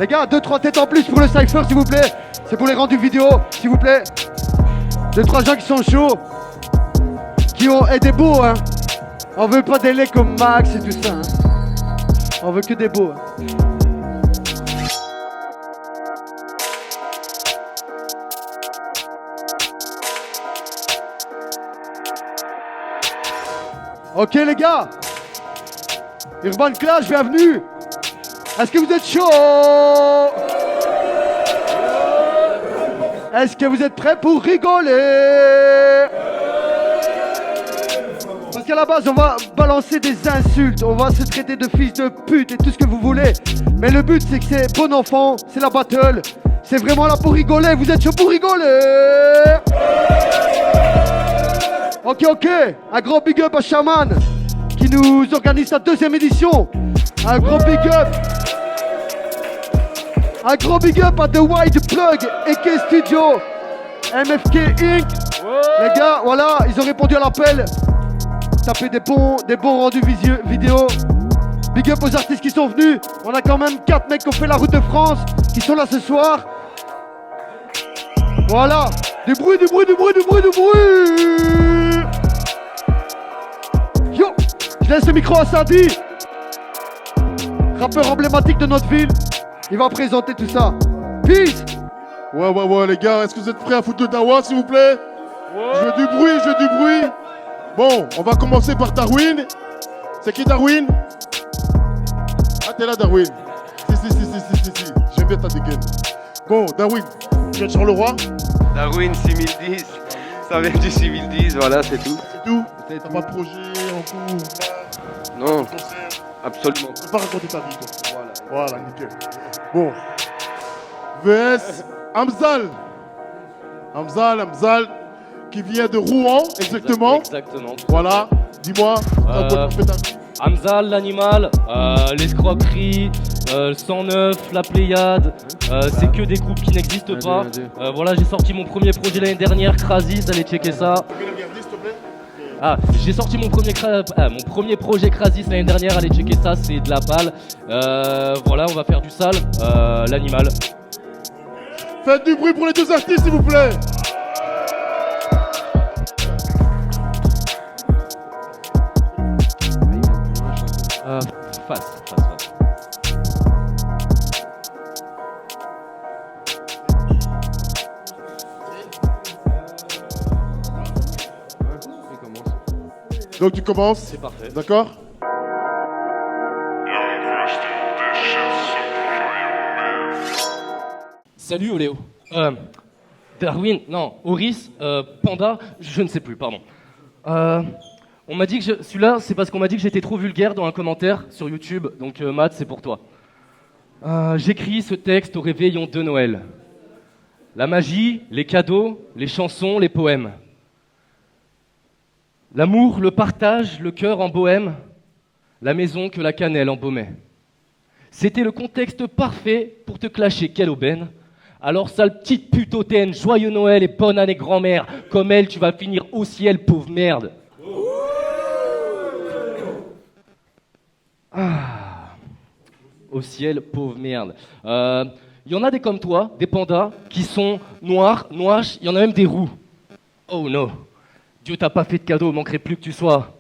Les gars, 2-3 têtes en plus pour le cypher, s'il vous plaît. C'est pour les rendus vidéo, s'il vous plaît. 2-3 gens qui sont chauds. Qui ont des beaux, hein. On veut pas des laits comme Max et tout ça, hein. On veut que des beaux, hein. Ok les gars, Urban Clash, bienvenue. Est-ce que vous êtes chaud? Est-ce que vous êtes prêts pour rigoler? Parce qu'à la base, on va balancer des insultes, on va se traiter de fils de pute et tout ce que vous voulez. Mais le but, c'est que c'est bon enfant, c'est la battle. C'est vraiment là pour rigoler, vous êtes chaud pour rigoler? Ok, un gros big up à Shaman qui nous organise sa 2e édition. Un gros big up. Un gros big up à The White Plug, AK Studio, MFK Inc. Les gars, voilà, ils ont répondu à l'appel. Tapez des bons rendus vidéo. Big up aux artistes qui sont venus. On a quand même 4 mecs qui ont fait la route de France, qui sont là ce soir. Voilà, du bruit. Yo, je laisse le micro à Sandy, rappeur emblématique de notre ville. Il va présenter tout ça. Peace. Ouais, les gars, est-ce que vous êtes prêts à foutre le dawa, s'il vous plaît? Je veux du bruit. Bon, on va commencer par Darwin. C'est qui Darwin? Ah, t'es là, Darwin. Si. J'aime bien ta dégaine. Bon, Darwin, tu es de Charleroi? Darwin 6010, ça vient du 6010, voilà, c'est tout. C'est tout? T'as pas de projet en cours? Non, Concert? absolument. Tu peux pas raconter ta vie, toi. Voilà, nickel. Bon. VS Hamzal, qui vient de Rouen, exactement. Exactement. Voilà, dis-moi, t'as quoi tu fais ta vie? Hamzal, l'animal, l'escroquerie, le 109, la Pléiade, c'est que des groupes qui n'existent pas. Voilà, j'ai sorti mon premier projet l'année dernière, Krasis, allez checker ça. Tu peux le regarder, s'il te plaît? Ah, j'ai sorti mon premier projet Krasis l'année dernière, allez checker ça, c'est de la balle. Voilà, on va faire du sale, l'animal. Faites du bruit pour les 2 artistes, s'il vous plaît. Face. Donc tu commences. C'est parfait. D'accord? Salut Oléo. Darwin, non, Horis, Panda, je ne sais plus, pardon. On m'a dit que celui-là, c'est parce qu'on m'a dit que j'étais trop vulgaire dans un commentaire sur YouTube, donc Matt, c'est pour toi. J'écris ce texte au réveillon de Noël. La magie, les cadeaux, les chansons, les poèmes. L'amour, le partage, le cœur en bohème, la maison que la cannelle embaumait. C'était le contexte parfait pour te clasher, quelle aubaine. Alors sale petite pute hautaine, joyeux Noël et bonne année grand-mère. Comme elle, tu vas finir au ciel, pauvre merde. Au ciel, pauvre merde. Il y en a des comme toi, des pandas, qui sont noirs, noaches, il y en a même des roux. Oh non, Dieu t'a pas fait de cadeau, manquerait plus que tu sois...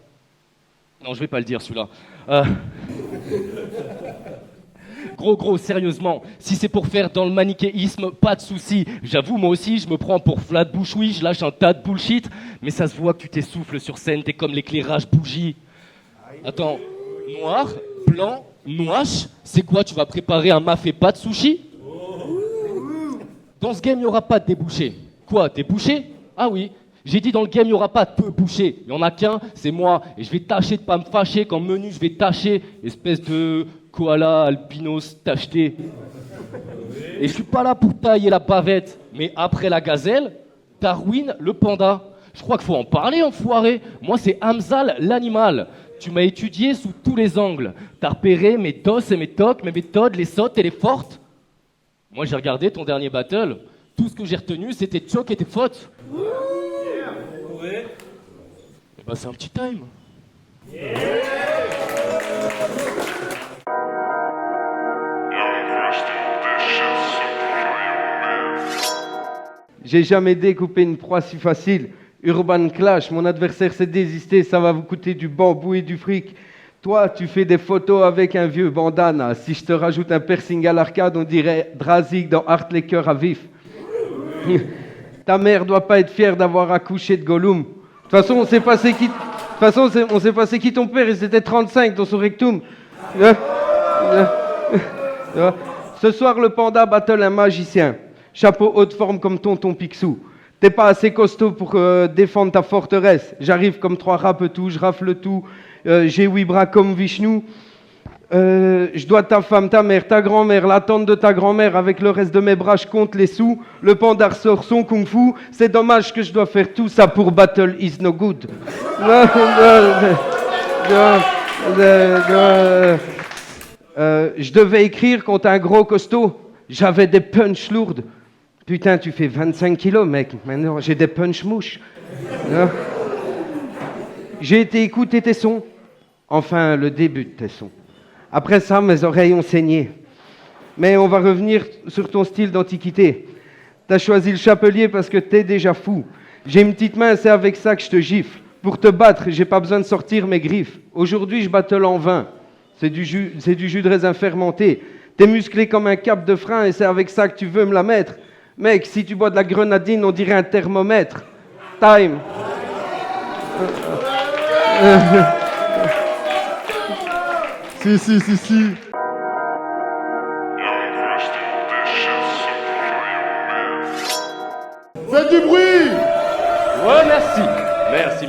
Non, je vais pas le dire celui-là. Gros, sérieusement, si c'est pour faire dans le manichéisme, pas de souci. J'avoue, moi aussi, je me prends pour Vlad Bouchoui, je lâche un tas de bullshit, mais ça se voit que tu t'essouffles sur scène, t'es comme l'éclairage bougie. Attends, noir, blanc, noache, c'est quoi, tu vas préparer un mafé pas de sushi? Dans ce game, il n'y aura pas de débouché. Quoi, débouché? Ah oui, j'ai dit dans le game, il n'y aura pas de peu bouché. Il n'y en a qu'un, c'est moi. Et je vais tâcher de pas me fâcher quand menu, je vais tâcher, espèce de koala albinos tacheté. Et je suis pas là pour tailler la bavette. Mais après la gazelle, Darwin, le panda. Je crois qu'il faut en parler, enfoiré. Moi, c'est Hamzal, l'animal. Tu m'as étudié sous tous les angles. T'as repéré mes dos et mes tocs, mes méthodes, les sottes et les fortes. Moi, j'ai regardé ton dernier battle. Tout ce que j'ai retenu, c'était choc et tes fautes. Et bah, c'est un petit time. J'ai jamais découpé une proie si facile. Urban Clash, mon adversaire s'est désisté, ça va vous coûter du bambou et du fric. Toi, tu fais des photos avec un vieux bandana. Si je te rajoute un piercing à l'arcade, on dirait Drazik dans Art les cœurs à vif. Ta mère doit pas être fière d'avoir accouché de Gollum. De toute façon, on sait pas c'est qui. De toute façon, on sait pas c'est qui ton père. Il était 35 dans son rectum. Ce soir, le panda battle un magicien. Chapeau haute forme comme tonton Picsou. T'es pas assez costaud pour défendre ta forteresse. J'arrive comme 3 rapetous, je rafle tout. J'ai 8 bras comme Vishnu. Je dois ta femme, ta mère, ta grand-mère, la tante de ta grand-mère. Avec le reste de mes bras, je compte les sous. Le panda ressort son kung-fu. C'est dommage que je dois faire tout ça pour Battle is no good. Je devais écrire contre un gros costaud. J'avais des punches lourdes. Putain, tu fais 25 kilos, mec. Maintenant, j'ai des punch mouches. J'ai été écouter tes sons. Enfin, le début de tes sons. Après ça, mes oreilles ont saigné. Mais on va revenir sur ton style d'antiquité. T'as choisi le chapelier parce que t'es déjà fou. J'ai une petite main, c'est avec ça que je te gifle. Pour te battre, j'ai pas besoin de sortir mes griffes. Aujourd'hui, je battle en vin. C'est du jus de raisin fermenté. T'es musclé comme un cap de frein et c'est avec ça que tu veux me la mettre. Mec, si tu bois de la grenadine, on dirait un thermomètre. Time. Si. Faites du bruit! Ouais, merci. Merci.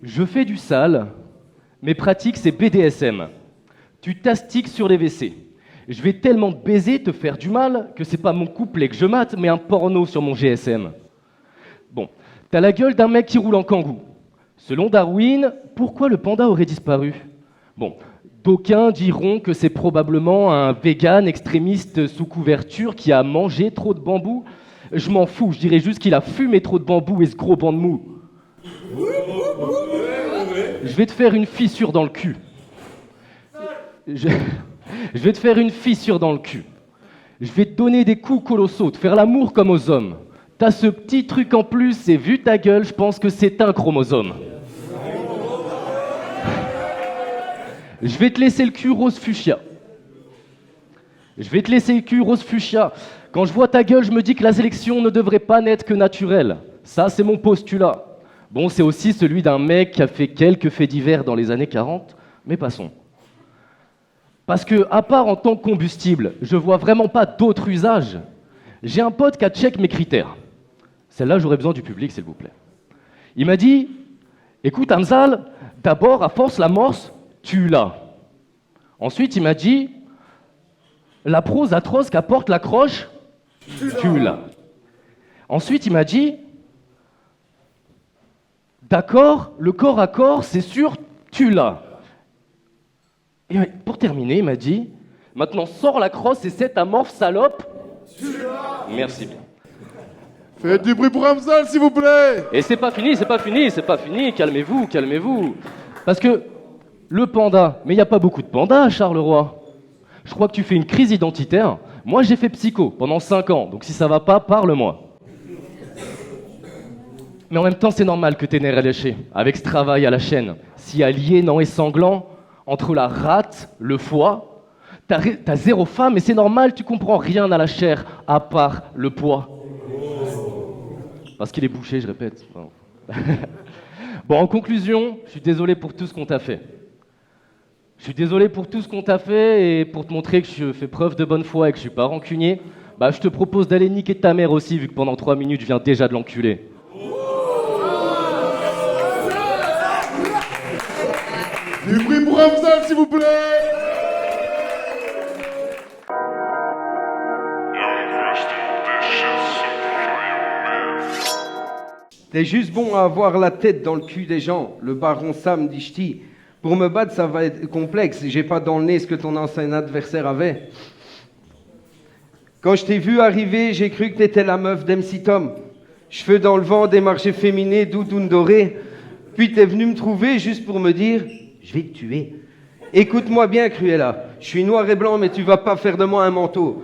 Je fais du sale. Mes pratiques, c'est BDSM. Tu t'astiques sur les WC. Je vais tellement te baiser, te faire du mal, que c'est pas mon couplet que je mate, mais un porno sur mon GSM. Bon, t'as la gueule d'un mec qui roule en kangou. Selon Darwin, pourquoi le panda aurait disparu? Bon, d'aucuns diront que c'est probablement un vegan extrémiste sous couverture qui a mangé trop de bambou. Je m'en fous, je dirais juste qu'il a fumé trop de bambou et ce gros banc de mou. Je vais te faire une fissure dans le cul. Je vais te faire une fissure dans le cul. Je vais te donner des coups colossaux, te faire l'amour comme aux hommes. T'as ce petit truc en plus et vu ta gueule, je pense que c'est un chromosome. Je vais te laisser le cul rose fuchsia. Quand je vois ta gueule, je me dis que la sélection ne devrait pas n'être que naturelle. Ça, c'est mon postulat. Bon, c'est aussi celui d'un mec qui a fait quelques faits divers dans les années 40, mais passons. Parce que, à part en tant que combustible, je vois vraiment pas d'autre usage. J'ai un pote qui a check mes critères. Celle-là, j'aurais besoin du public, s'il vous plaît. Il m'a dit, écoute Hamzal, d'abord, à force l'amorce, tu l'as. Ensuite, il m'a dit, la prose atroce qu'apporte la croche, tu l'as. Ensuite, il m'a dit, d'accord, le corps à corps, c'est sûr, tu l'as. Et pour terminer, il m'a dit, maintenant sors la crosse et cette amorphe salope, tu l'as. Merci bien. Faites du bruit pour Hamzal, s'il vous plaît! Et c'est pas fini, calmez-vous. Parce que le panda, mais il n'y a pas beaucoup de pandas à Charleroi. Je crois que tu fais une crise identitaire. Moi, j'ai fait psycho pendant 5 ans, donc si ça va pas, parle-moi. Mais en même temps, c'est normal que tes nerfs aient lâché, avec ce travail à la chaîne, si aliénant et sanglant, entre la rate, le foie, t'as 0 femme, et c'est normal, tu comprends rien à la chair, à part le poids. Parce qu'il est bouché, je répète. Bon, en conclusion, je suis désolé pour tout ce qu'on t'a fait. Et pour te montrer que je fais preuve de bonne foi et que je suis pas rancunier, je te propose d'aller niquer ta mère aussi, vu que pendant 3 minutes, je viens déjà de l'enculer. Du bruit pour Hamzal, s'il vous plaît! T'es juste bon à avoir la tête dans le cul des gens, le baron Sam d'Ishti. Pour me battre, ça va être complexe. J'ai pas dans le nez ce que ton ancien adversaire avait. Quand je t'ai vu arriver, j'ai cru que t'étais la meuf d'MC Tom. Cheveux dans le vent, démarche efféminée, doudoune dorée. Puis t'es venu me trouver juste pour me dire « Je vais te tuer ». Écoute-moi bien, Cruella. Je suis noir et blanc, mais tu vas pas faire de moi un manteau.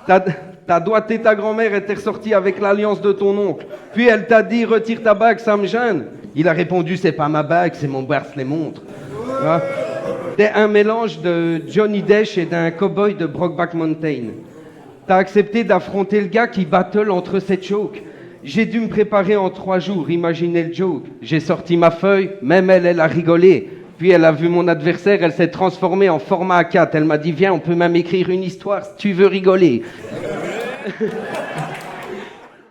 T'as doigté ta grand-mère et t'es ressorti avec l'alliance de ton oncle. Puis elle t'a dit retire ta bague, ça me gêne. Il a répondu c'est pas ma bague, c'est mon bracelet-montre. Hein? T'es un mélange de Johnny Dash et d'un cow-boy de Brokeback Mountain. T'as accepté d'affronter le gars qui battle entre ses chokes. J'ai dû me préparer en 3 jours, imaginez le joke. J'ai sorti ma feuille, même elle a rigolé. Puis elle a vu mon adversaire, elle s'est transformée en format A4. Elle m'a dit viens, on peut même écrire une histoire si tu veux rigoler.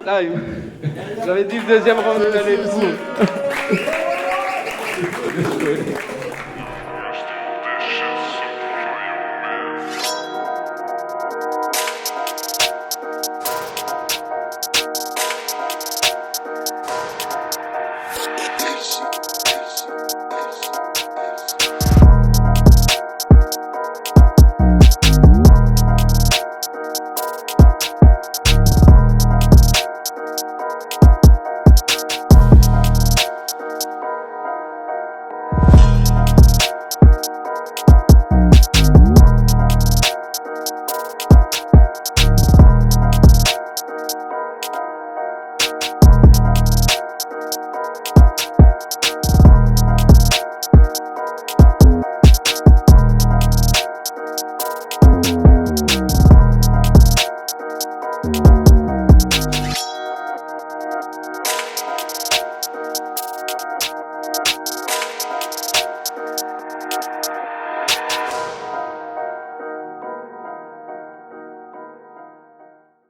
Là, j'avais dit le deuxième round allait le bout. You